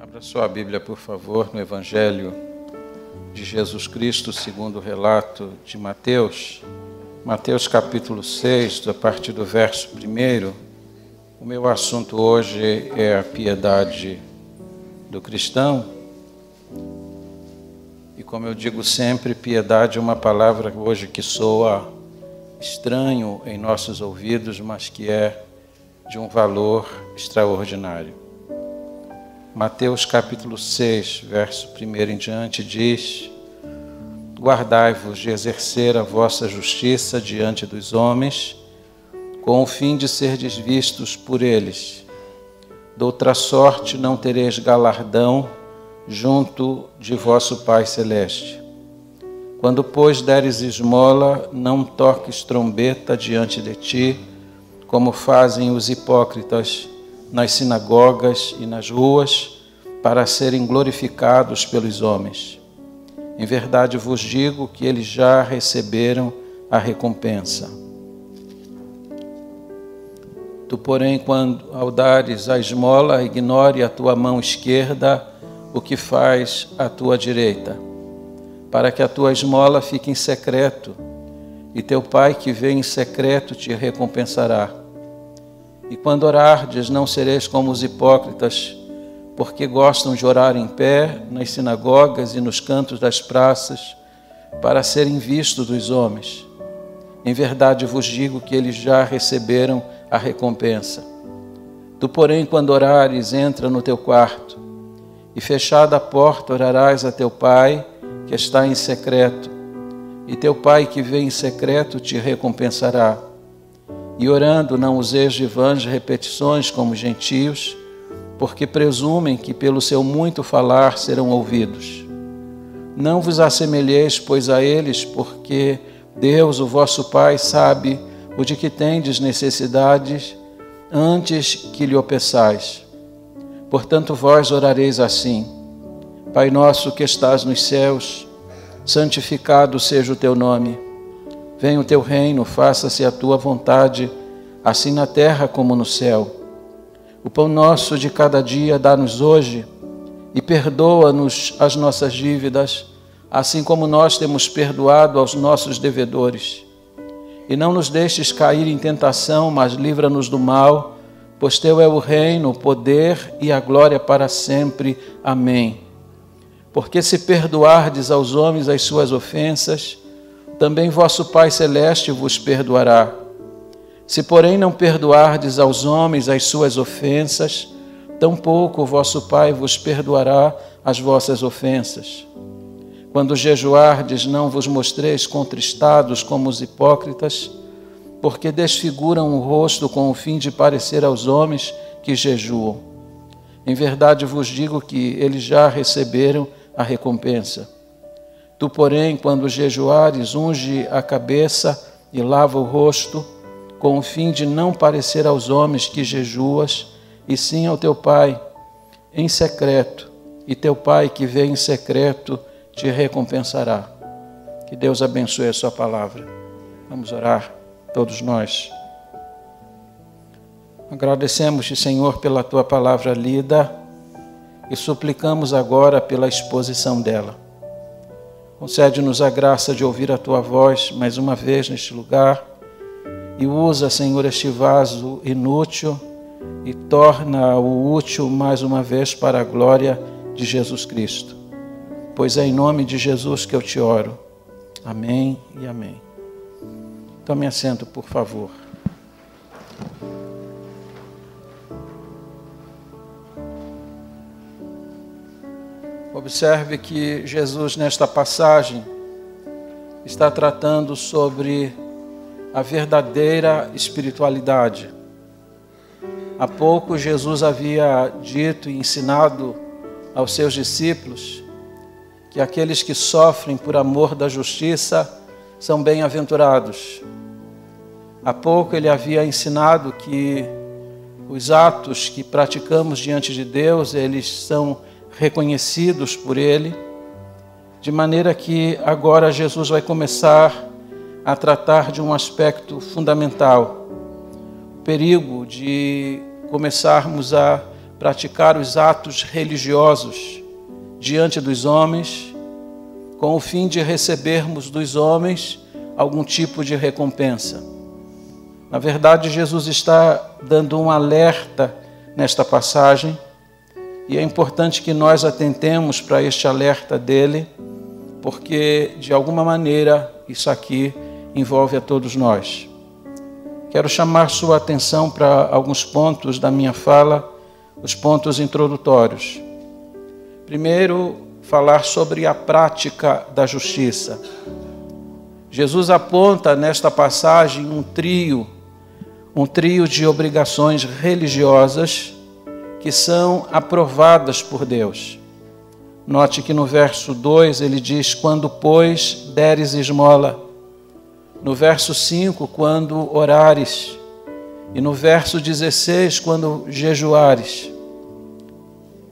Abra sua Bíblia, por favor, no Evangelho de Jesus Cristo, segundo o relato de Mateus. Mateus capítulo 6, a partir do verso 1. O meu assunto hoje é a piedade do cristão. E como eu digo sempre, piedade é uma palavra hoje que soa estranho em nossos ouvidos, mas que é de um valor extraordinário. Mateus capítulo 6, verso 1 em diante diz: guardai-vos de exercer a vossa justiça diante dos homens, com o fim de serdes vistos por eles. Doutra sorte não tereis galardão junto de vosso Pai Celeste. Quando, pois, deres esmola, não toques trombeta diante de ti, como fazem os hipócritas nas sinagogas e nas ruas, para serem glorificados pelos homens. Em verdade vos digo que eles já receberam a recompensa. Tu, porém, quando ao dares a esmola, ignore a tua mão esquerda o que faz a tua direita, para que a tua esmola fique em secreto, e teu Pai que vê em secreto te recompensará. E quando orardes, não sereis como os hipócritas, porque gostam de orar em pé, nas sinagogas e nos cantos das praças, para serem vistos dos homens. Em verdade vos digo que eles já receberam a recompensa. Tu, porém, quando orares, entra no teu quarto, e fechada a porta orarás a teu Pai, que está em secreto, e teu Pai que vê em secreto te recompensará. E orando, não useis de vãs repetições como gentios, porque presumem que pelo seu muito falar serão ouvidos. Não vos assemelheis, pois, a eles, porque Deus, o vosso Pai, sabe o de que tendes necessidades antes que lhe o peçais. Portanto, vós orareis assim: Pai nosso que estás nos céus, santificado seja o teu nome. Venha o teu reino, faça-se a tua vontade, assim na terra como no céu. O pão nosso de cada dia dá-nos hoje, e perdoa-nos as nossas dívidas, assim como nós temos perdoado aos nossos devedores. E não nos deixes cair em tentação, mas livra-nos do mal, pois teu é o reino, o poder e a glória para sempre. Amém. Porque se perdoardes aos homens as suas ofensas, também vosso Pai Celeste vos perdoará. Se, porém, não perdoardes aos homens as suas ofensas, tampouco vosso Pai vos perdoará as vossas ofensas. Quando jejuardes, não vos mostreis contristados como os hipócritas, porque desfiguram o rosto com o fim de parecer aos homens que jejuam. Em verdade vos digo que eles já receberam a recompensa. Tu, porém, quando jejuares, unge a cabeça e lava o rosto, com o fim de não parecer aos homens que jejuas, e sim ao teu Pai em secreto, e teu Pai que vê em secreto te recompensará. Que Deus abençoe a sua palavra. Vamos orar, todos nós. Agradecemos-te, Senhor, pela tua palavra lida e suplicamos agora pela exposição dela. Concede-nos a graça de ouvir a tua voz mais uma vez neste lugar e usa, Senhor, este vaso inútil e torna-o útil mais uma vez para a glória de Jesus Cristo. Pois é em nome de Jesus que eu te oro. Amém e amém. Tome assento, por favor. Observe que Jesus, nesta passagem, está tratando sobre a verdadeira espiritualidade. Há pouco, Jesus havia dito e ensinado aos seus discípulos que aqueles que sofrem por amor da justiça são bem-aventurados. Há pouco, ele havia ensinado que os atos que praticamos diante de Deus, eles são reconhecidos por Ele, de maneira que agora Jesus vai começar a tratar de um aspecto fundamental, o perigo de começarmos a praticar os atos religiosos diante dos homens, com o fim de recebermos dos homens algum tipo de recompensa. Na verdade, Jesus está dando um alerta nesta passagem, e é importante que nós atentemos para este alerta dele, porque, de alguma maneira, isso aqui envolve a todos nós. Quero chamar sua atenção para alguns pontos da minha fala, os pontos introdutórios. Primeiro, falar sobre a prática da justiça. Jesus aponta nesta passagem um trio de obrigações religiosas que são aprovadas por Deus. Note que no verso 2 ele diz: quando, pois, deres esmola. No verso 5, quando orares. E no verso 16, quando jejuares.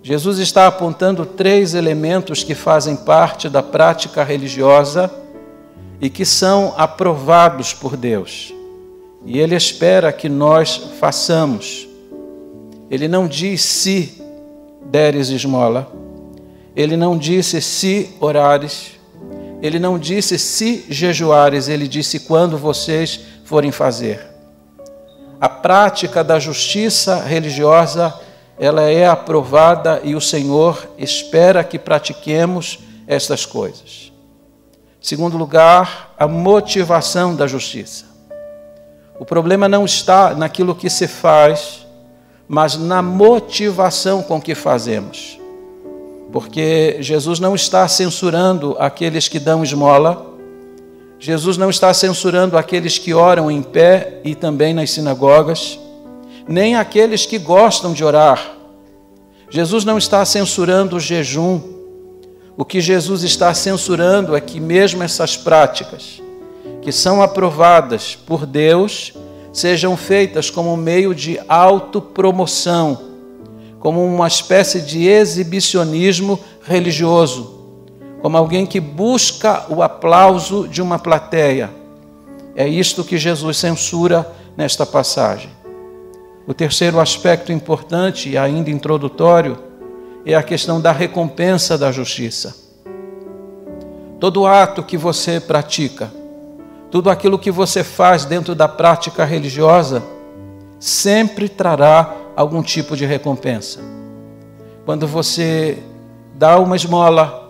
Jesus está apontando 3 elementos que fazem parte da prática religiosa e que são aprovados por Deus. E Ele espera que nós façamos. Ele não diz se deres esmola. Ele não disse se orares. Ele não disse se jejuares. Ele disse quando vocês forem fazer. A prática da justiça religiosa, ela é aprovada e o Senhor espera que pratiquemos estas coisas. Segundo lugar, a motivação da justiça. O problema não está naquilo que se faz, mas na motivação com que fazemos. Porque Jesus não está censurando aqueles que dão esmola, Jesus não está censurando aqueles que oram em pé e também nas sinagogas, nem aqueles que gostam de orar. Jesus não está censurando o jejum. O que Jesus está censurando é que mesmo essas práticas, que são aprovadas por Deus, sejam feitas como meio de autopromoção, como uma espécie de exibicionismo religioso, como alguém que busca o aplauso de uma plateia. É isto que Jesus censura nesta passagem. O terceiro aspecto importante e ainda introdutório é a questão da recompensa da justiça. Todo ato que você pratica, tudo aquilo que você faz dentro da prática religiosa, sempre trará algum tipo de recompensa. Quando você dá uma esmola,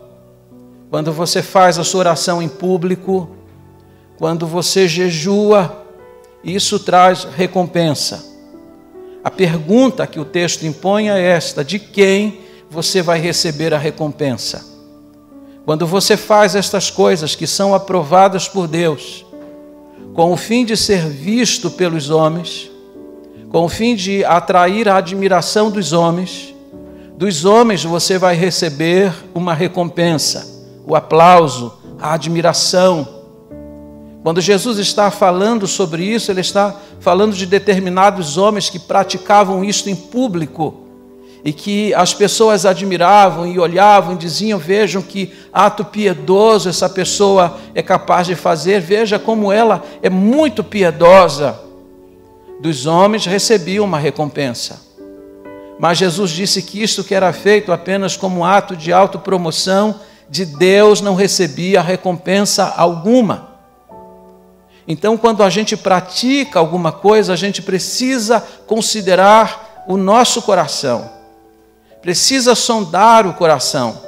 quando você faz a sua oração em público, quando você jejua, isso traz recompensa. A pergunta que o texto impõe é esta: de quem você vai receber a recompensa? Quando você faz estas coisas que são aprovadas por Deus, com o fim de ser visto pelos homens, com o fim de atrair a admiração dos homens você vai receber uma recompensa, o aplauso, a admiração. Quando Jesus está falando sobre isso, ele está falando de determinados homens que praticavam isto em público e que as pessoas admiravam e olhavam e diziam: vejam que ato piedoso essa pessoa é capaz de fazer, veja como ela é muito piedosa. Dos homens recebiam uma recompensa. Mas Jesus disse que isto que era feito apenas como ato de autopromoção, de Deus não recebia recompensa alguma. Então, quando a gente pratica alguma coisa, a gente precisa considerar o nosso coração. Precisa sondar o coração.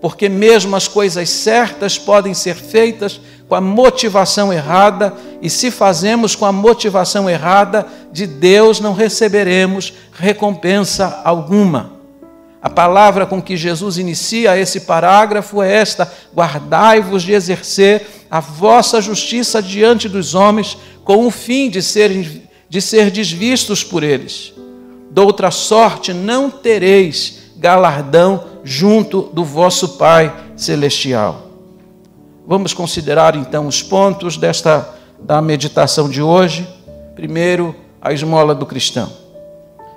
Porque mesmo as coisas certas podem ser feitas com a motivação errada, e se fazemos com a motivação errada, de Deus não receberemos recompensa alguma. A palavra com que Jesus inicia esse parágrafo é esta: guardai-vos de exercer a vossa justiça diante dos homens, com o fim de serdes vistos por eles. De outra sorte não tereis galardão junto do vosso Pai Celestial. Vamos considerar então os pontos da meditação de hoje. Primeiro, a esmola do cristão.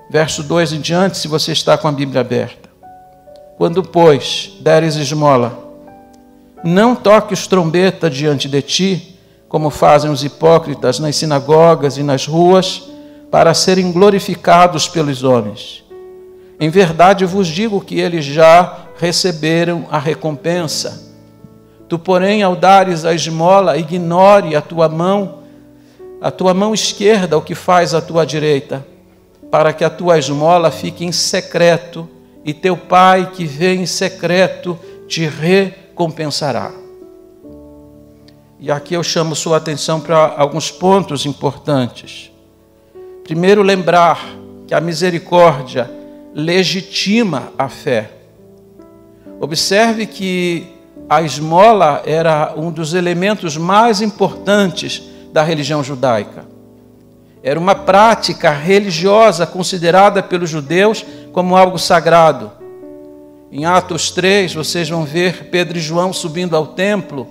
Verso 2 em diante, se você está com a Bíblia aberta. Quando, pois, deres esmola, não toques trombeta diante de ti, como fazem os hipócritas nas sinagogas e nas ruas, para serem glorificados pelos homens. Em verdade vos digo que eles já receberam a recompensa. Tu, porém, ao dares a esmola, ignore a tua mão esquerda o que faz a tua direita, para que a tua esmola fique em secreto, e teu Pai que vê em secreto te recompensará. E aqui eu chamo sua atenção para alguns pontos importantes. Primeiro, lembrar que a misericórdia legitima a fé. Observe que a esmola era um dos elementos mais importantes da religião judaica. Era uma prática religiosa considerada pelos judeus como algo sagrado. Em Atos 3, vocês vão ver Pedro e João subindo ao templo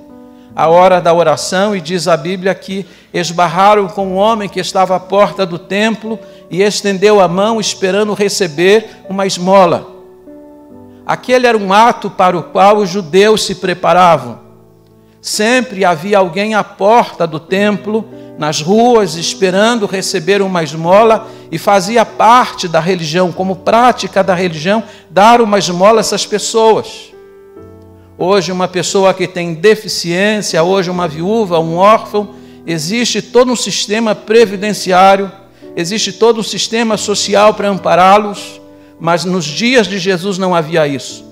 à hora da oração, e diz a Bíblia que esbarraram com um homem que estava à porta do templo e estendeu a mão esperando receber uma esmola. Aquele era um ato para o qual os judeus se preparavam. Sempre havia alguém à porta do templo, nas ruas, esperando receber uma esmola, e fazia parte da religião, como prática da religião, dar uma esmola a essas pessoas. Hoje, uma pessoa que tem deficiência, hoje uma viúva, um órfão, existe todo um sistema previdenciário, existe todo um sistema social para ampará-los, mas nos dias de Jesus não havia isso.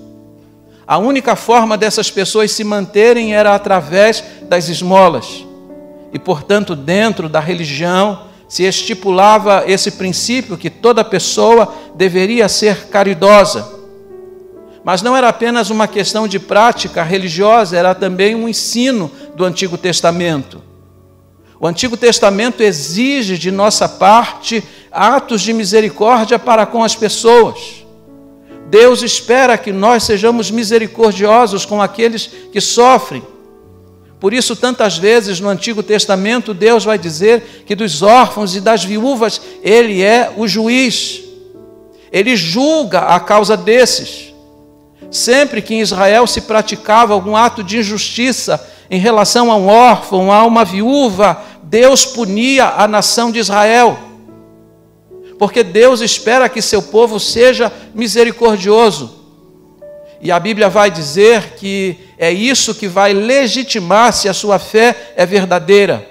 A única forma dessas pessoas se manterem era através das esmolas. E, portanto, dentro da religião se estipulava esse princípio que toda pessoa deveria ser caridosa. Mas não era apenas uma questão de prática religiosa, era também um ensino do Antigo Testamento. O Antigo Testamento exige de nossa parte atos de misericórdia para com as pessoas. Deus espera que nós sejamos misericordiosos com aqueles que sofrem. Por isso, tantas vezes no Antigo Testamento, Deus vai dizer que dos órfãos e das viúvas, Ele é o juiz. Ele julga a causa desses. Sempre que em Israel se praticava algum ato de injustiça em relação a um órfão, a uma viúva, Deus punia a nação de Israel. Porque Deus espera que seu povo seja misericordioso. E a Bíblia vai dizer que é isso que vai legitimar se a sua fé é verdadeira.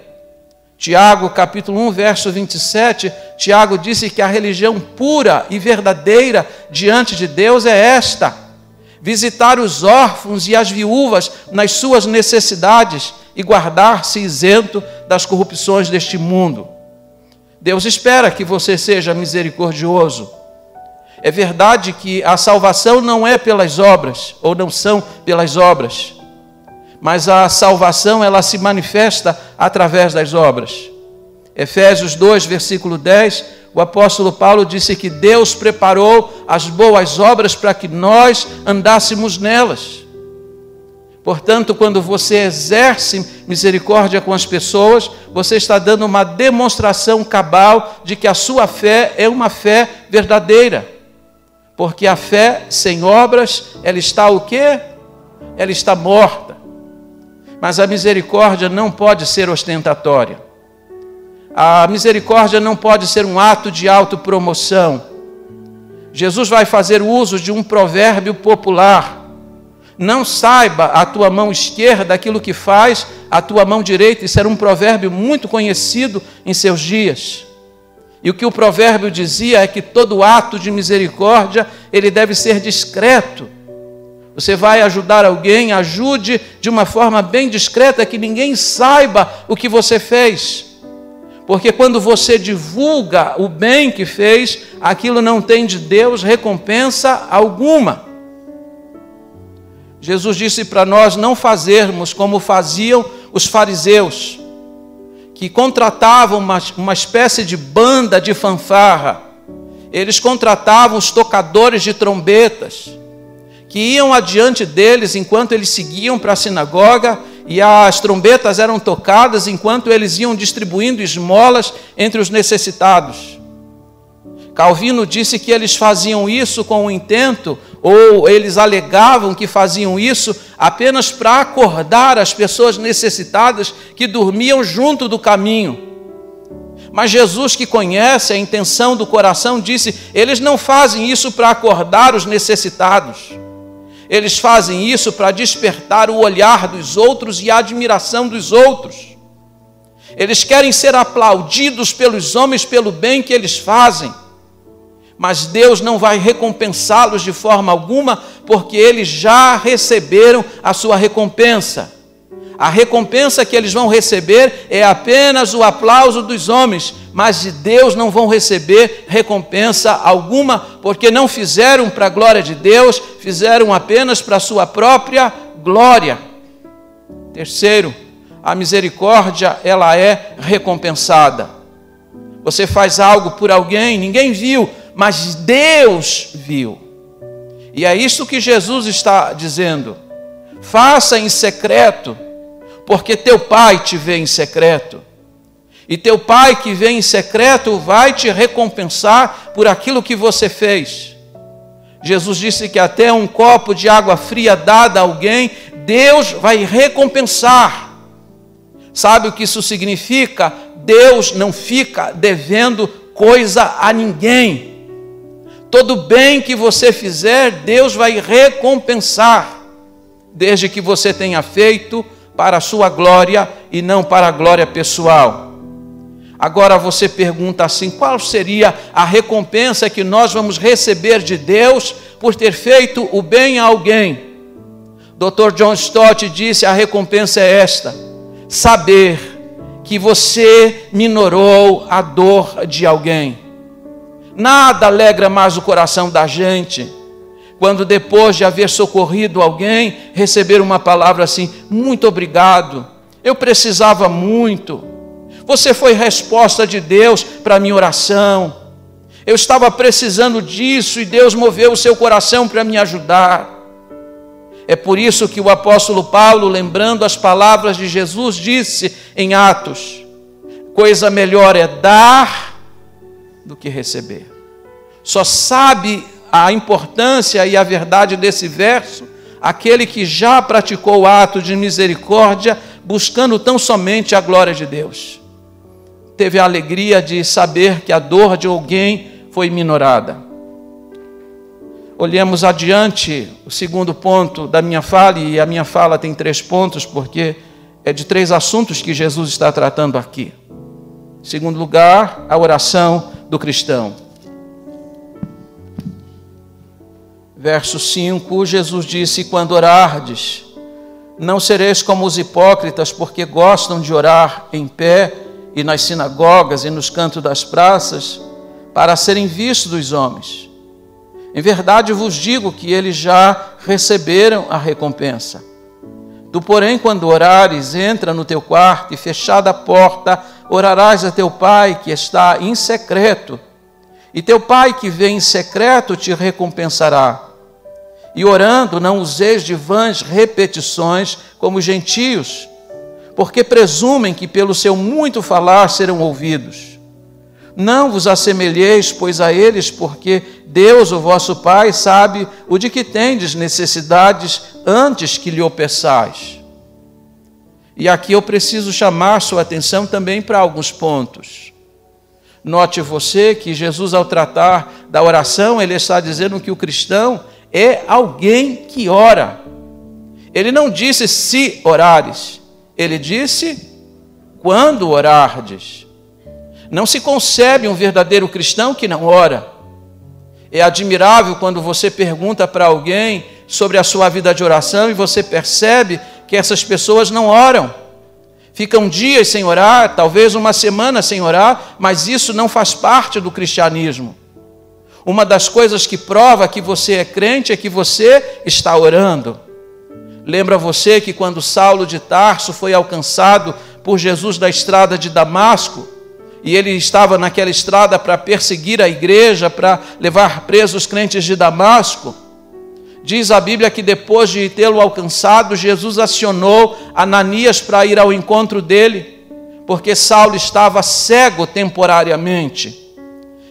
Tiago, capítulo 1, verso 27, Tiago disse que a religião pura e verdadeira diante de Deus é esta: visitar os órfãos e as viúvas nas suas necessidades e guardar-se isento das corrupções deste mundo. Deus espera que você seja misericordioso. É verdade que a salvação não é pelas obras, ou não são pelas obras, mas a salvação ela se manifesta através das obras. Efésios 2, versículo 10, o apóstolo Paulo disse que Deus preparou as boas obras para que nós andássemos nelas. Portanto, quando você exerce misericórdia com as pessoas, você está dando uma demonstração cabal de que a sua fé é uma fé verdadeira. Porque a fé sem obras, ela está o quê? Ela está morta. Mas a misericórdia não pode ser ostentatória. A misericórdia não pode ser um ato de autopromoção. Jesus vai fazer uso de um provérbio popular: não saiba a tua mão esquerda aquilo que faz a tua mão direita. Isso era um provérbio muito conhecido em seus dias. E o que o provérbio dizia é que todo ato de misericórdia, ele deve ser discreto. Você vai ajudar alguém, ajude de uma forma bem discreta, que ninguém saiba o que você fez. Porque quando você divulga o bem que fez, aquilo não tem de Deus recompensa alguma. Jesus disse para nós não fazermos como faziam os fariseus, que contratavam uma espécie de banda de fanfarra. Eles contratavam os tocadores de trombetas, que iam adiante deles enquanto eles seguiam para a sinagoga, e as trombetas eram tocadas enquanto eles iam distribuindo esmolas entre os necessitados. Calvino disse que eles faziam isso com o intento, ou eles alegavam que faziam isso apenas para acordar as pessoas necessitadas que dormiam junto do caminho. Mas Jesus, que conhece a intenção do coração, disse: eles não fazem isso para acordar os necessitados. Eles fazem isso para despertar o olhar dos outros e a admiração dos outros. Eles querem ser aplaudidos pelos homens pelo bem que eles fazem. Mas Deus não vai recompensá-los de forma alguma, porque eles já receberam a sua recompensa. A recompensa que eles vão receber é apenas o aplauso dos homens, mas de Deus não vão receber recompensa alguma, porque não fizeram para a glória de Deus, fizeram apenas para a sua própria glória. Terceiro, a misericórdia, ela é recompensada. Você faz algo por alguém, ninguém viu, mas Deus viu. E é isso que Jesus está dizendo. Faça em secreto, porque teu Pai te vê em secreto. E teu Pai que vê em secreto vai te recompensar por aquilo que você fez. Jesus disse que até um copo de água fria dada a alguém, Deus vai recompensar. Sabe o que isso significa? Deus não fica devendo coisa a ninguém. Todo bem que você fizer, Deus vai recompensar, desde que você tenha feito para a sua glória e não para a glória pessoal. Agora você pergunta assim: qual seria a recompensa que nós vamos receber de Deus por ter feito o bem a alguém? Dr. John Stott disse: a recompensa é esta: saber que você minorou a dor de alguém. Nada alegra mais o coração da gente quando, depois de haver socorrido alguém, receber uma palavra assim: muito obrigado, eu precisava muito, você foi resposta de Deus para a minha oração, eu estava precisando disso e Deus moveu o seu coração para me ajudar. É por isso que o apóstolo Paulo, lembrando as palavras de Jesus, disse em Atos: coisa melhor é dar do que receber. Só sabe a importância e a verdade desse verso aquele que já praticou o ato de misericórdia, buscando tão somente a glória de Deus. Teve a alegria de saber que a dor de alguém foi minorada. Olhemos adiante o segundo ponto da minha fala, e a minha fala tem 3 pontos, porque é de 3 assuntos que Jesus está tratando aqui. Em segundo lugar, a oração do cristão. Verso 5, Jesus disse: quando orardes, não sereis como os hipócritas, porque gostam de orar em pé e nas sinagogas e nos cantos das praças, para serem vistos dos homens. Em verdade vos digo que eles já receberam a recompensa. Tu, porém, quando orares, entra no teu quarto e, fechada a porta, orarás a teu Pai que está em secreto, e teu Pai que vê em secreto te recompensará. E orando, não useis de vãs repetições como os gentios, porque presumem que pelo seu muito falar serão ouvidos. Não vos assemelheis, pois, a eles, porque Deus, o vosso Pai, sabe o de que tendes necessidades antes que lhe o peçais. E aqui eu preciso chamar sua atenção também para alguns pontos. Note você que Jesus, ao tratar da oração, ele está dizendo que o cristão é alguém que ora. Ele não disse se orares, ele disse quando orardes. Não se concebe um verdadeiro cristão que não ora. É admirável quando você pergunta para alguém sobre a sua vida de oração e você percebe que essas pessoas não oram. Ficam dias sem orar, talvez uma semana sem orar, mas isso não faz parte do cristianismo. Uma das coisas que prova que você é crente é que você está orando. Lembra você que quando Saulo de Tarso foi alcançado por Jesus da estrada de Damasco, e ele estava naquela estrada para perseguir a igreja, para levar presos os crentes de Damasco, diz a Bíblia que depois de tê-lo alcançado, Jesus acionou Ananias para ir ao encontro dele, porque Saulo estava cego temporariamente.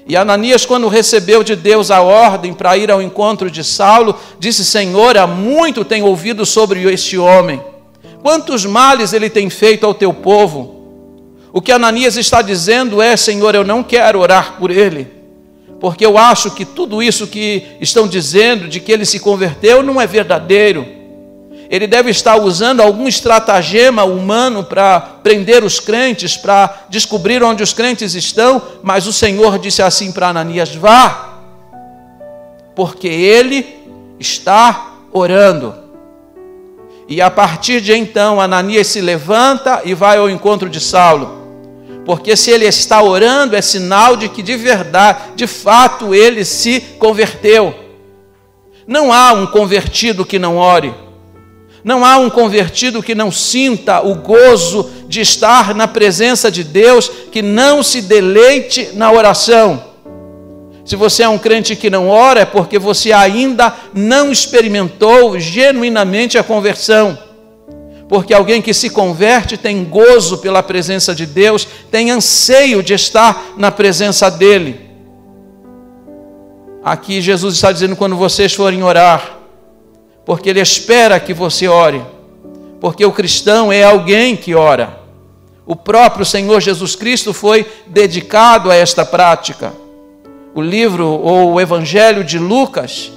E Ananias, quando recebeu de Deus a ordem para ir ao encontro de Saulo, disse: Senhor, há muito tenho ouvido sobre este homem. Quantos males ele tem feito ao teu povo? O que Ananias está dizendo é: Senhor, eu não quero orar por ele, porque eu acho que tudo isso que estão dizendo, de que ele se converteu, não é verdadeiro. Ele deve estar usando algum estratagema humano para prender os crentes, para descobrir onde os crentes estão. Mas o Senhor disse assim para Ananias: vá, porque ele está orando. E a partir de então, Ananias se levanta e vai ao encontro de Saulo. Porque se ele está orando, é sinal de que de verdade, de fato, ele se converteu. Não há um convertido que não ore. Não há um convertido que não sinta o gozo de estar na presença de Deus, que não se deleite na oração. Se você é um crente que não ora, é porque você ainda não experimentou genuinamente a conversão. Porque alguém que se converte tem gozo pela presença de Deus, tem anseio de estar na presença dEle. Aqui Jesus está dizendo: quando vocês forem orar, porque Ele espera que você ore, porque o cristão é alguém que ora. O próprio Senhor Jesus Cristo foi dedicado a esta prática. O livro ou o Evangelho de Lucas,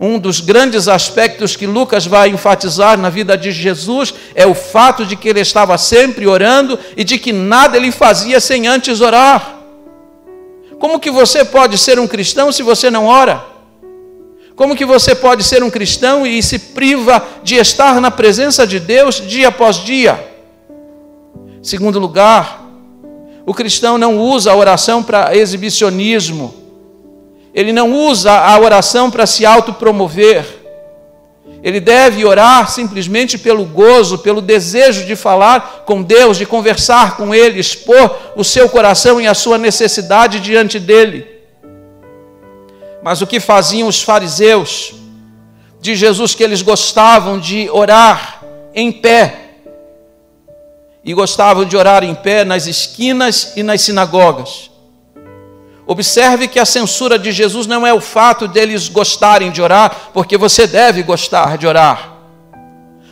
um dos grandes aspectos que Lucas vai enfatizar na vida de Jesus é o fato de que ele estava sempre orando e de que nada ele fazia sem antes orar. Como que você pode ser um cristão se você não ora? Como que você pode ser um cristão e se priva de estar na presença de Deus dia após dia? Segundo lugar, o cristão não usa a oração para exibicionismo. Ele não usa a oração para se autopromover. Ele deve orar simplesmente pelo gozo, pelo desejo de falar com Deus, de conversar com Ele, expor o seu coração e a sua necessidade diante dEle. Mas o que faziam os fariseus? Diz Jesus que eles gostavam de orar em pé. E gostavam de orar em pé nas esquinas e nas sinagogas. Observe que a censura de Jesus não é o fato deles gostarem de orar, porque você deve gostar de orar.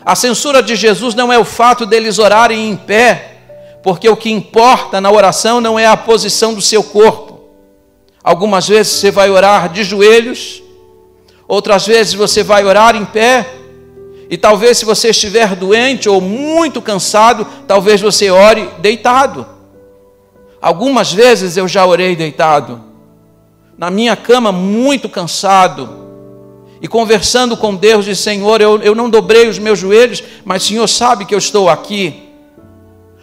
A censura de Jesus não é o fato deles orarem em pé, porque o que importa na oração não é a posição do seu corpo. Algumas vezes você vai orar de joelhos, outras vezes você vai orar em pé, e talvez se você estiver doente ou muito cansado, talvez você ore deitado. Algumas vezes eu já orei deitado, na minha cama muito cansado, e conversando com Deus, disse: Senhor, eu não dobrei os meus joelhos, mas o Senhor sabe que eu estou aqui.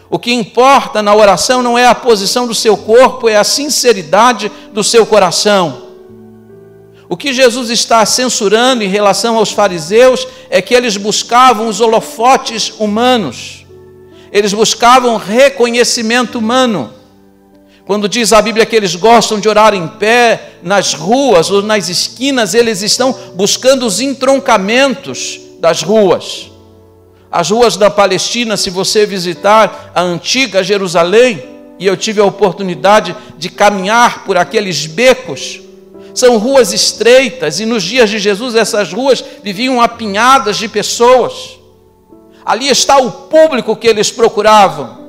O que importa na oração não é a posição do seu corpo, é a sinceridade do seu coração. O que Jesus está censurando em relação aos fariseus é que eles buscavam os holofotes humanos, eles buscavam reconhecimento humano. Quando diz a Bíblia que eles gostam de orar em pé, nas ruas ou nas esquinas, eles estão buscando os entroncamentos das ruas. As ruas da Palestina, se você visitar a antiga Jerusalém, e eu tive a oportunidade de caminhar por aqueles becos, são ruas estreitas, e nos dias de Jesus essas ruas viviam apinhadas de pessoas. Ali está o público que eles procuravam.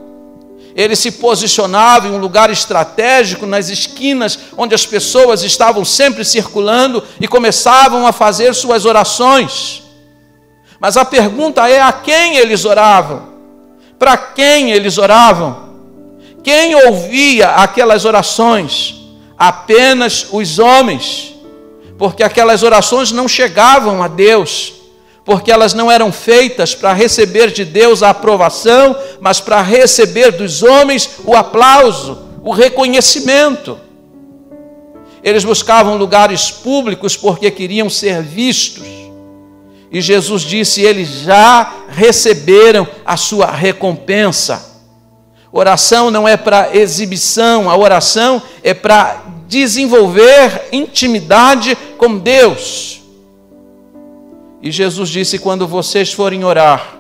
Eles se posicionavam em um lugar estratégico, nas esquinas, onde as pessoas estavam sempre circulando e começavam a fazer suas orações. Mas a pergunta é: a quem eles oravam? Para quem eles oravam? Quem ouvia aquelas orações? Apenas os homens, porque aquelas orações não chegavam a Deus, porque elas não eram feitas para receber de Deus a aprovação, mas para receber dos homens o aplauso, o reconhecimento. Eles buscavam lugares públicos porque queriam ser vistos. E Jesus disse: eles já receberam a sua recompensa. Oração não é para exibição, a oração é para desenvolver intimidade com Deus. E Jesus disse: quando vocês forem orar,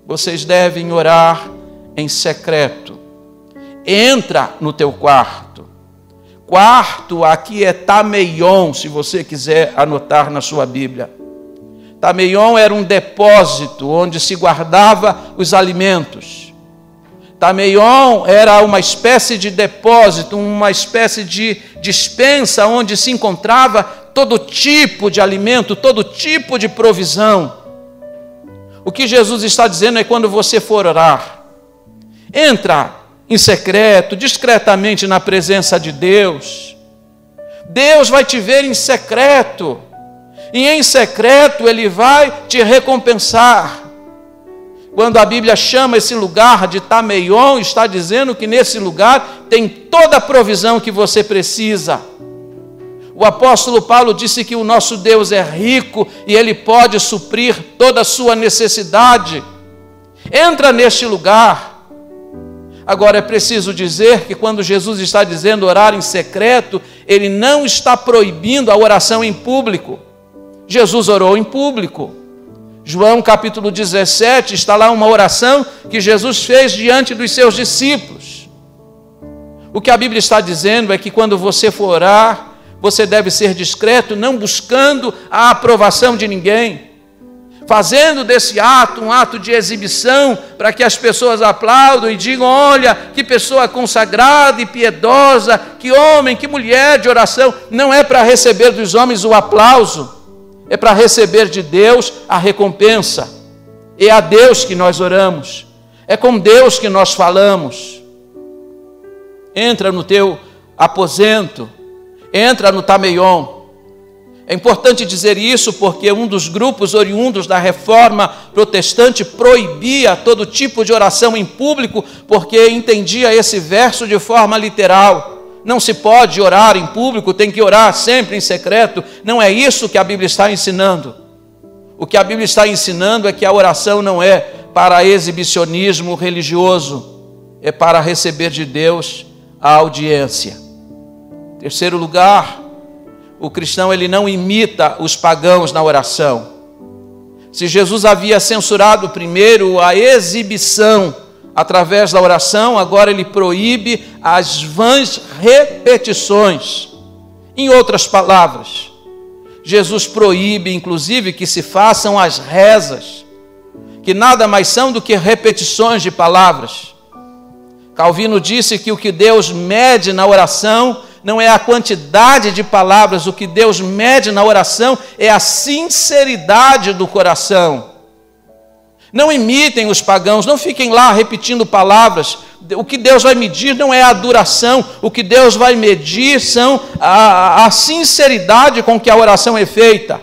vocês devem orar em secreto. Entra no teu quarto. Quarto aqui é tameion, se você quiser anotar na sua Bíblia. Tameion era um depósito onde se guardava os alimentos. Tameion era uma espécie de depósito, uma espécie de despensa onde se encontrava todo tipo de alimento, todo tipo de provisão. O que Jesus está dizendo é: quando você for orar, entra em secreto, discretamente na presença de Deus. Deus vai te ver em secreto, e em secreto Ele vai te recompensar. Quando a Bíblia chama esse lugar de Tameion, está dizendo que nesse lugar tem toda a provisão que você precisa. O apóstolo Paulo disse que o nosso Deus é rico e Ele pode suprir toda a sua necessidade. Entra neste lugar. Agora é preciso dizer que quando Jesus está dizendo orar em secreto, Ele não está proibindo a oração em público. Jesus orou em público. João capítulo 17, está lá uma oração que Jesus fez diante dos seus discípulos. O que a Bíblia está dizendo é que quando você for orar, você deve ser discreto, não buscando a aprovação de ninguém, fazendo desse ato um ato de exibição, para que as pessoas aplaudam e digam: olha, que pessoa consagrada e piedosa, que homem, que mulher de oração. Não é para receber dos homens o aplauso, é para receber de Deus a recompensa. É a Deus que nós oramos, é com Deus que nós falamos. Entra no teu aposento, entra no Tameion. É importante dizer isso porque um dos grupos oriundos da Reforma Protestante proibia todo tipo de oração em público, porque entendia esse verso de forma literal. Não se pode orar em público, tem que orar sempre em secreto. Não é isso que a Bíblia está ensinando. O que a Bíblia está ensinando é que a oração não é para exibicionismo religioso, é para receber de Deus a audiência. Terceiro lugar, o cristão ele não imita os pagãos na oração. Se Jesus havia censurado primeiro a exibição através da oração, agora Ele proíbe as vãs repetições. Em outras palavras, Jesus proíbe inclusive que se façam as rezas, que nada mais são do que repetições de palavras. Calvino disse que o que Deus mede na oração não é a quantidade de palavras, o que Deus mede na oração é a sinceridade do coração. Não imitem os pagãos, não fiquem lá repetindo palavras. O que Deus vai medir não é a duração, o que Deus vai medir são a sinceridade com que a oração é feita.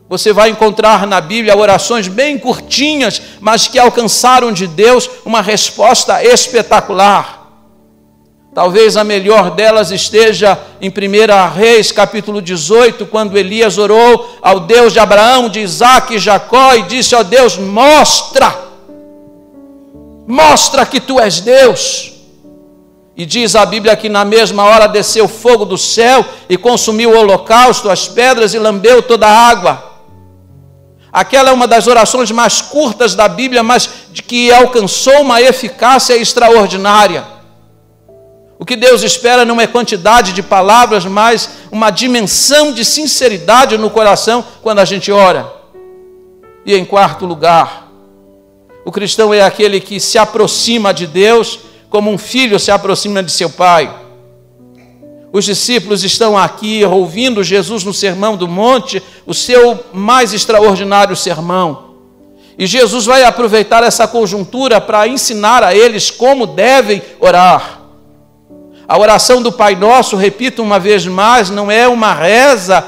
Você vai encontrar na Bíblia orações bem curtinhas, mas que alcançaram de Deus uma resposta espetacular. Talvez a melhor delas esteja em 1 Reis, capítulo 18, quando Elias orou ao Deus de Abraão, de Isaque e Jacó, e disse: ó Deus, mostra que tu és Deus. E diz a Bíblia que na mesma hora desceu fogo do céu e consumiu o holocausto, as pedras e lambeu toda a água. Aquela é uma das orações mais curtas da Bíblia, mas de que alcançou uma eficácia extraordinária. O que Deus espera não é quantidade de palavras, mas uma dimensão de sinceridade no coração quando a gente ora. E em quarto lugar, o cristão é aquele que se aproxima de Deus como um filho se aproxima de seu pai. Os discípulos estão aqui ouvindo Jesus no Sermão do Monte, o seu mais extraordinário sermão. E Jesus vai aproveitar essa conjuntura para ensinar a eles como devem orar. A oração do Pai Nosso, repito uma vez mais, não é uma reza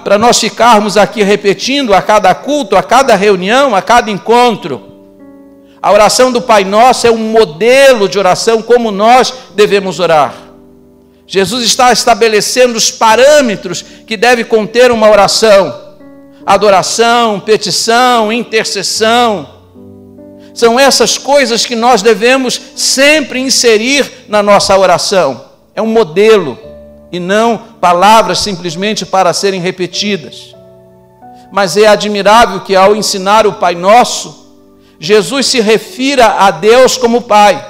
para nós ficarmos aqui repetindo a cada culto, a cada reunião, a cada encontro. A oração do Pai Nosso é um modelo de oração, como nós devemos orar. Jesus está estabelecendo os parâmetros que deve conter uma oração: adoração, petição, intercessão. São essas coisas que nós devemos sempre inserir na nossa oração. É um modelo e não palavras simplesmente para serem repetidas. Mas é admirável que ao ensinar o Pai Nosso, Jesus se refira a Deus como Pai.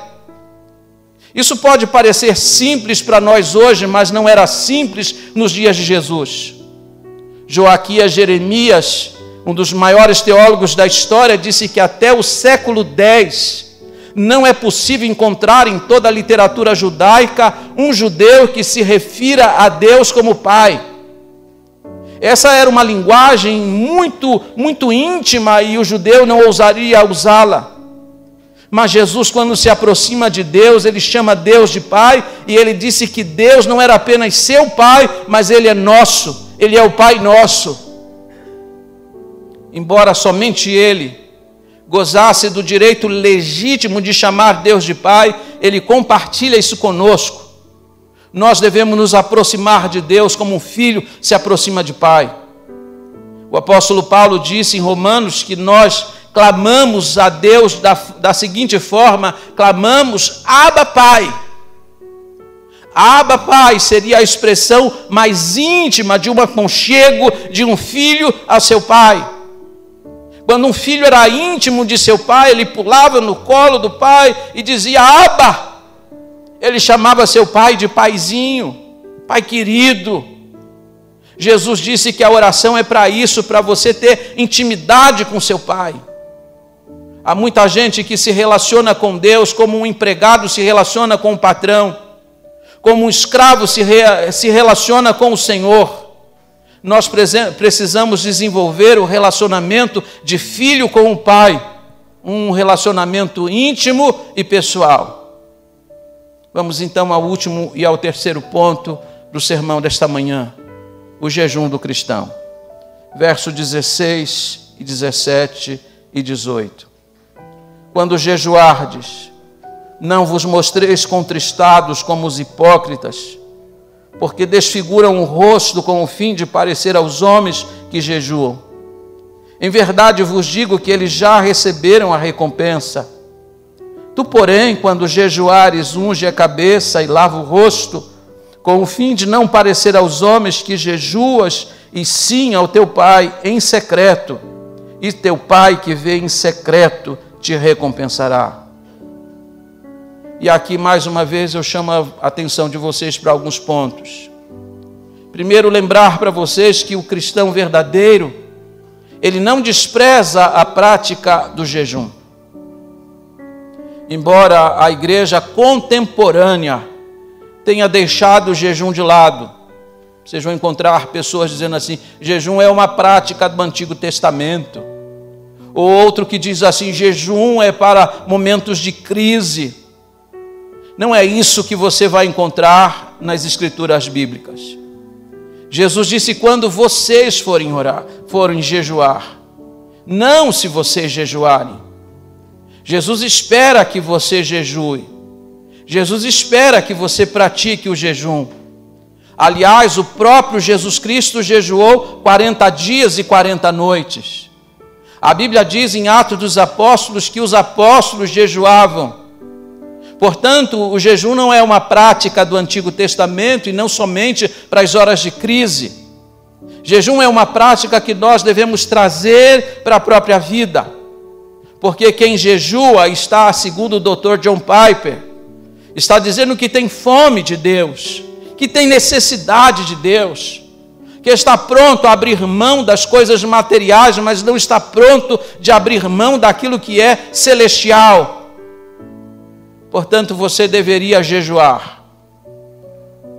Isso pode parecer simples para nós hoje, mas não era simples nos dias de Jesus. Joaquias Jeremias, um dos maiores teólogos da história, disse que até o século X não é possível encontrar em toda a literatura judaica um judeu que se refira a Deus como Pai. Essa era uma linguagem muito íntima e o judeu não ousaria usá-la. Mas Jesus, quando se aproxima de Deus, ele chama Deus de Pai, e ele disse que Deus não era apenas seu Pai, mas ele é nosso, ele é o Pai nosso. Embora somente ele gozasse do direito legítimo de chamar Deus de Pai, ele compartilha isso conosco. Nós devemos nos aproximar de Deus como um filho se aproxima de pai. O apóstolo Paulo disse em Romanos que nós clamamos a Deus da seguinte forma: clamamos Abba Pai. Abba Pai seria a expressão mais íntima de um aconchego de um filho ao seu pai. Quando um filho era íntimo de seu pai, ele pulava no colo do pai e dizia Abba. Ele chamava seu pai de paizinho, pai querido. Jesus disse que a oração é para isso, para você ter intimidade com seu pai. Há muita gente que se relaciona com Deus como um empregado se relaciona com o patrão, como um escravo se relaciona com o Senhor. Nós precisamos desenvolver o relacionamento de filho com o pai, um relacionamento íntimo e pessoal. Vamos então ao último e ao terceiro ponto do sermão desta manhã, o jejum do cristão. Verso 16 e 17 e 18. Quando jejuardes, não vos mostreis contristados como os hipócritas, porque desfiguram o rosto com o fim de parecer aos homens que jejuam. Em verdade vos digo que eles já receberam a recompensa. Tu, porém, quando jejuares, unge a cabeça e lava o rosto, com o fim de não parecer aos homens que jejuas, e sim ao teu Pai em secreto, e teu Pai que vê em secreto te recompensará. E aqui, mais uma vez, eu chamo a atenção de vocês para alguns pontos. Primeiro, lembrar para vocês que o cristão verdadeiro, ele não despreza a prática do jejum. Embora a igreja contemporânea tenha deixado o jejum de lado, vocês vão encontrar pessoas dizendo assim, jejum é uma prática do Antigo Testamento. Ou outro que diz assim, jejum é para momentos de crise. Não é isso que você vai encontrar nas escrituras bíblicas. Jesus disse, quando vocês forem jejuar, não se vocês jejuarem. Jesus espera que você jejue. Jesus espera que você pratique o jejum. Aliás, o próprio Jesus Cristo jejuou 40 dias e 40 noites. A Bíblia diz em Atos dos Apóstolos que os apóstolos jejuavam. Portanto, o jejum não é uma prática do Antigo Testamento e não somente para as horas de crise. Jejum é uma prática que nós devemos trazer para a própria vida. Porque quem jejua está, segundo o Dr. John Piper, está dizendo que tem fome de Deus, que tem necessidade de Deus, que está pronto a abrir mão das coisas materiais, mas não está pronto de abrir mão daquilo que é celestial. Portanto, você deveria jejuar.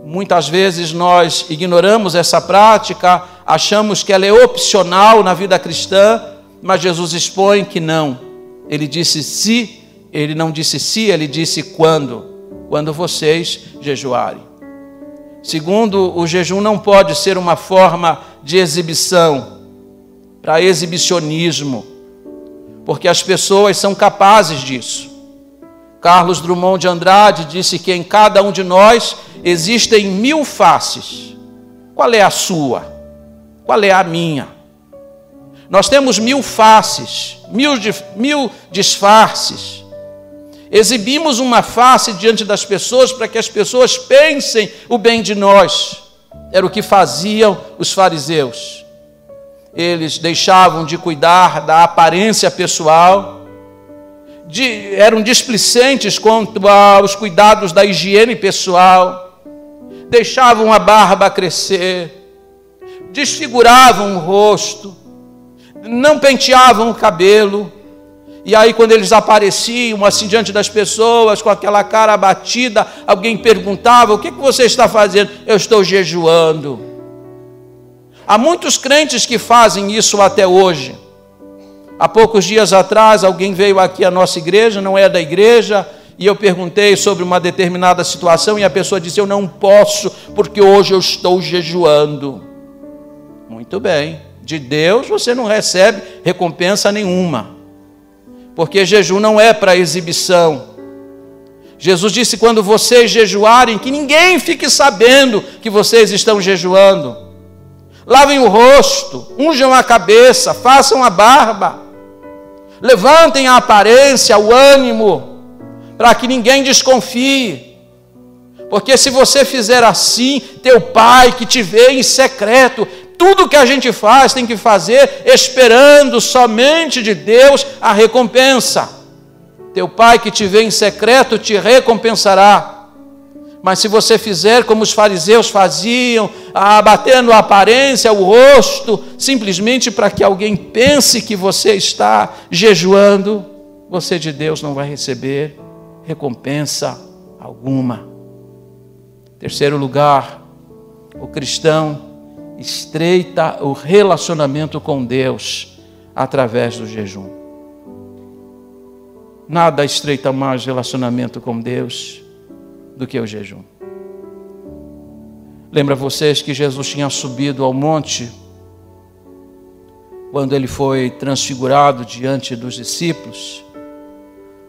Muitas vezes nós ignoramos essa prática, achamos que ela é opcional na vida cristã, mas Jesus expõe que não. Ele disse se, ele não disse se, ele disse quando vocês jejuarem. Segundo, o jejum não pode ser uma forma de exibição, para exibicionismo, porque as pessoas são capazes disso. Carlos Drummond de Andrade disse que em cada um de nós existem 1000 faces. Qual é a sua? Qual é a minha? Nós temos 1000 faces, 1000 disfarces. Exibimos uma face diante das pessoas para que as pessoas pensem o bem de nós. Era o que faziam os fariseus. Eles deixavam de cuidar da aparência pessoal, eram displicentes quanto aos cuidados da higiene pessoal, deixavam a barba crescer, desfiguravam o rosto, não penteavam o cabelo. E aí quando eles apareciam assim diante das pessoas, com aquela cara abatida, alguém perguntava: o que você está fazendo? Eu estou jejuando. Há muitos crentes que fazem isso até hoje. Há poucos dias atrás, alguém veio aqui à nossa igreja, não é da igreja, e eu perguntei sobre uma determinada situação, e a pessoa disse: eu não posso, porque hoje eu estou jejuando. Muito bem, de Deus você não recebe recompensa nenhuma, porque jejum não é para exibição. Jesus disse: quando vocês jejuarem, que ninguém fique sabendo que vocês estão jejuando. Lavem o rosto, unjam a cabeça, façam a barba, levantem a aparência, o ânimo, para que ninguém desconfie. Porque se você fizer assim, teu Pai que te vê em secreto, tudo que a gente faz tem que fazer esperando somente de Deus a recompensa. Teu Pai que te vê em secreto te recompensará. Mas se você fizer como os fariseus faziam, abatendo a aparência, o rosto, simplesmente para que alguém pense que você está jejuando, você de Deus não vai receber recompensa alguma. Terceiro lugar, o cristão estreita o relacionamento com Deus através do jejum. Nada estreita mais relacionamento com Deus do que o jejum. Lembra vocês que Jesus tinha subido ao monte quando ele foi transfigurado diante dos discípulos?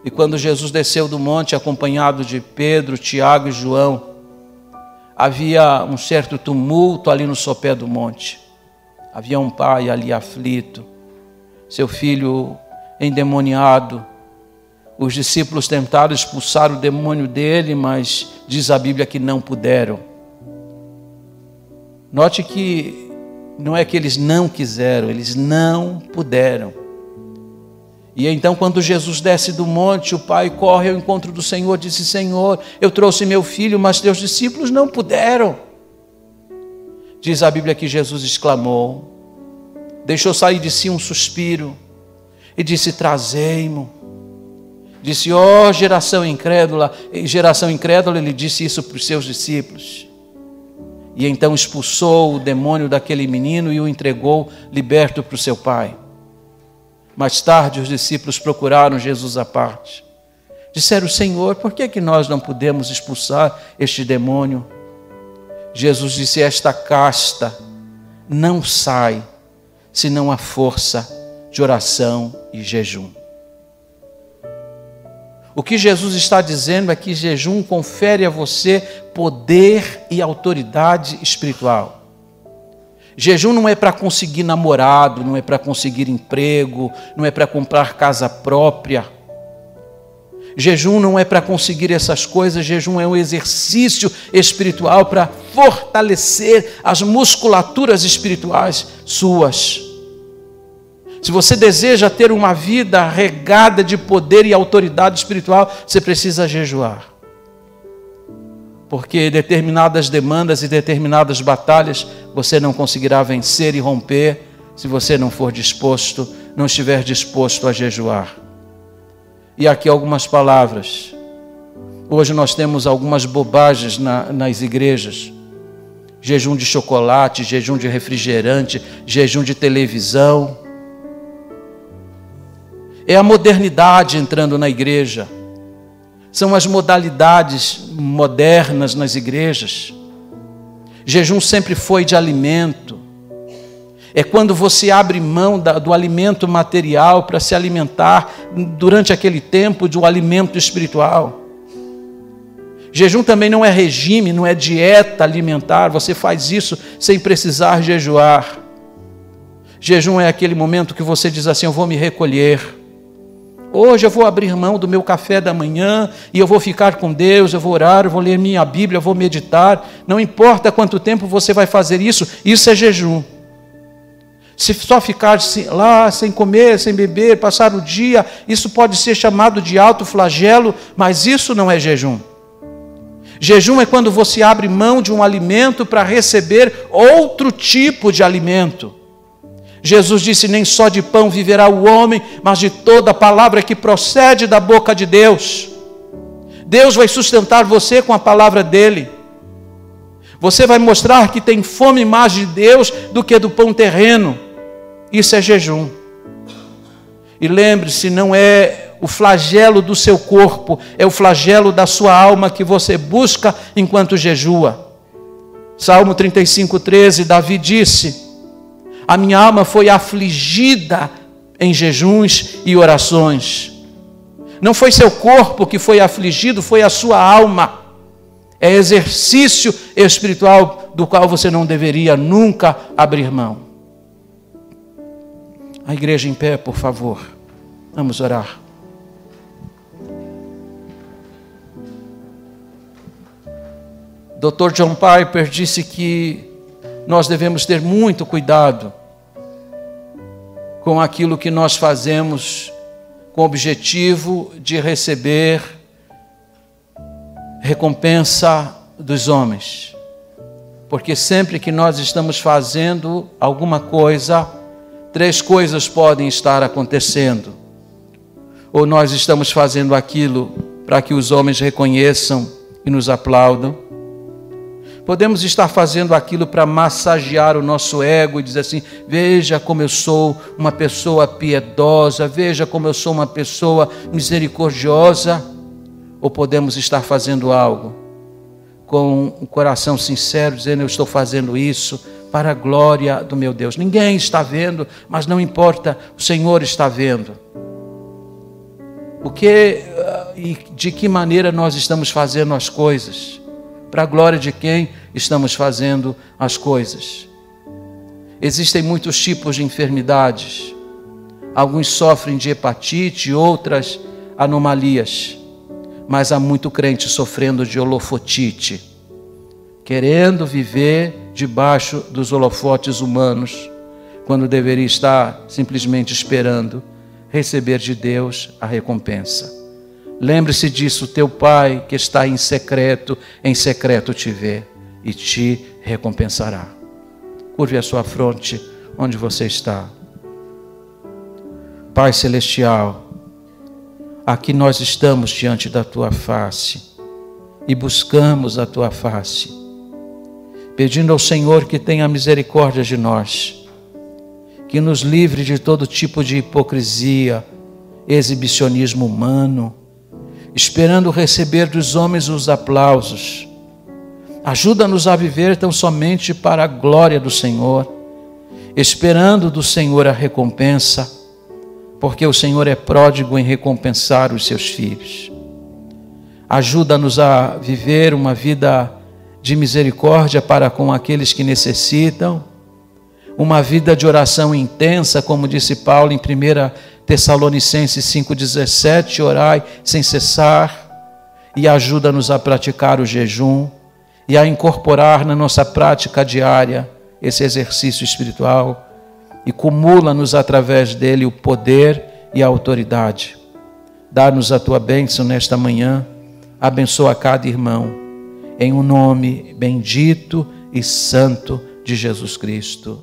E quando Jesus desceu do monte acompanhado de Pedro, Tiago e João, havia um certo tumulto ali no sopé do monte. Havia um pai ali aflito, seu filho endemoniado. Os discípulos tentaram expulsar o demônio dele, mas diz a Bíblia que não puderam. Note que não é que eles não quiseram, eles não puderam. E então quando Jesus desce do monte, o pai corre ao encontro do Senhor e disse: Senhor, eu trouxe meu filho, mas teus discípulos não puderam. Diz a Bíblia que Jesus exclamou, deixou sair de si um suspiro e disse: trazei-mo. Disse: ó geração incrédula. E geração incrédula, ele disse isso para os seus discípulos. E então expulsou o demônio daquele menino e o entregou liberto para o seu pai. Mais tarde os discípulos procuraram Jesus à parte. Disseram: Senhor, por que nós não podemos expulsar este demônio? Jesus disse: esta casta não sai senão a força de oração e jejum. O que Jesus está dizendo é que jejum confere a você poder e autoridade espiritual. Jejum não é para conseguir namorado, não é para conseguir emprego, não é para comprar casa própria. Jejum não é para conseguir essas coisas, jejum é um exercício espiritual para fortalecer as musculaturas espirituais suas. Se você deseja ter uma vida regada de poder e autoridade espiritual, você precisa jejuar. Porque determinadas demandas e determinadas batalhas você não conseguirá vencer e romper se você não for disposto, não estiver disposto a jejuar. E aqui algumas palavras. Hoje nós temos algumas bobagens nas igrejas. Jejum de chocolate, jejum de refrigerante, jejum de televisão. É a modernidade entrando na igreja. São as modalidades modernas nas igrejas. Jejum sempre foi de alimento. É quando você abre mão do alimento material para se alimentar durante aquele tempo de um alimento espiritual. Jejum também não é regime, não é dieta alimentar. Você faz isso sem precisar jejuar. Jejum é aquele momento que você diz assim: eu vou me recolher. Hoje eu vou abrir mão do meu café da manhã e eu vou ficar com Deus, eu vou orar, eu vou ler minha Bíblia, eu vou meditar. Não importa quanto tempo você vai fazer isso, isso é jejum. Se só ficar lá sem comer, sem beber, passar o dia, isso pode ser chamado de autoflagelo, mas isso não é jejum. Jejum é quando você abre mão de um alimento para receber outro tipo de alimento. Jesus disse: nem só de pão viverá o homem, mas de toda palavra que procede da boca de Deus. Deus vai sustentar você com a palavra dele. Você vai mostrar que tem fome mais de Deus do que do pão terreno. Isso é jejum. E lembre-se, não é o flagelo do seu corpo, é o flagelo da sua alma que você busca enquanto jejua. Salmo 35:13, Davi disse: a minha alma foi afligida em jejuns e orações. Não foi seu corpo que foi afligido, foi a sua alma. É exercício espiritual do qual você não deveria nunca abrir mão. A igreja em pé, por favor. Vamos orar. Dr. John Piper disse que nós devemos ter muito cuidado com aquilo que nós fazemos com o objetivo de receber recompensa dos homens. Porque sempre que nós estamos fazendo alguma coisa, 3 coisas podem estar acontecendo. Ou nós estamos fazendo aquilo para que os homens reconheçam e nos aplaudam. Podemos estar fazendo aquilo para massagear o nosso ego e dizer assim: veja como eu sou uma pessoa piedosa, veja como eu sou uma pessoa misericordiosa. Ou podemos estar fazendo algo com um coração sincero, dizendo: eu estou fazendo isso para a glória do meu Deus. Ninguém está vendo, mas não importa, o Senhor está vendo. O que e de que maneira nós estamos fazendo as coisas? Para a glória de quem estamos fazendo as coisas? Existem muitos tipos de enfermidades. Alguns sofrem de hepatite, outras anomalias. Mas há muito crente sofrendo de holofotite, querendo viver debaixo dos holofotes humanos, quando deveria estar simplesmente esperando receber de Deus a recompensa. Lembre-se disso: teu Pai que está em secreto te vê e te recompensará. Curve a sua fronte onde você está. Pai Celestial, aqui nós estamos diante da Tua face e buscamos a Tua face, pedindo ao Senhor que tenha misericórdia de nós, que nos livre de todo tipo de hipocrisia, exibicionismo humano, esperando receber dos homens os aplausos. Ajuda-nos a viver tão somente para a glória do Senhor, esperando do Senhor a recompensa, porque o Senhor é pródigo em recompensar os seus filhos. Ajuda-nos a viver uma vida de misericórdia para com aqueles que necessitam, uma vida de oração intensa, como disse Paulo em 1 Tessalonicenses 5,17, orai sem cessar, e ajuda-nos a praticar o jejum e a incorporar na nossa prática diária esse exercício espiritual, e cumula-nos através dele o poder e a autoridade. Dá-nos a tua bênção nesta manhã, abençoa cada irmão, em um nome bendito e santo de Jesus Cristo.